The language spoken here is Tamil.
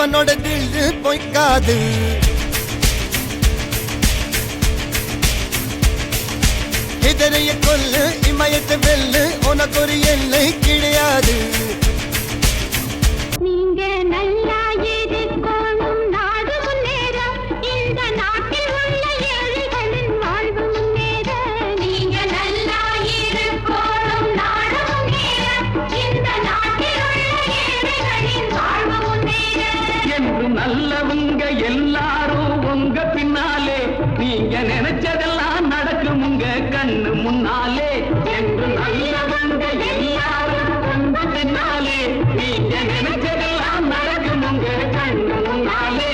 அவனோட தில்லு பொய்க்காது. இதரைய கொல்லு இமயத்தை வெல்லு உனக்கு ஒரு எல்லை கிடையாது. நீங்க நல்லா இருக்கணும் நாடு முன்னேற இந்த நாட்டில் உள்ள ஏழைகளின் வாழ்வு முன்னேற. நீங்க நல்லா இருக்கணும் நாடு முன்னேற இந்த நாட்டில் உள்ள ஏழைகளின் வாழ்வு முன்னேற. என்று நல்லவங்க எல்லாரும் உங்க பின்னாலே நீங்க நினைச்சதெல்லாம் நடக்கும் உங்க கண்ணு முன்னாலே. என்று நல்லவங்க எல்லாரும் உங்க பின்னாலே நீங்க நினைச்சதெல்லாம் நடக்கும் உங்க கண்ணு முன்னாலே.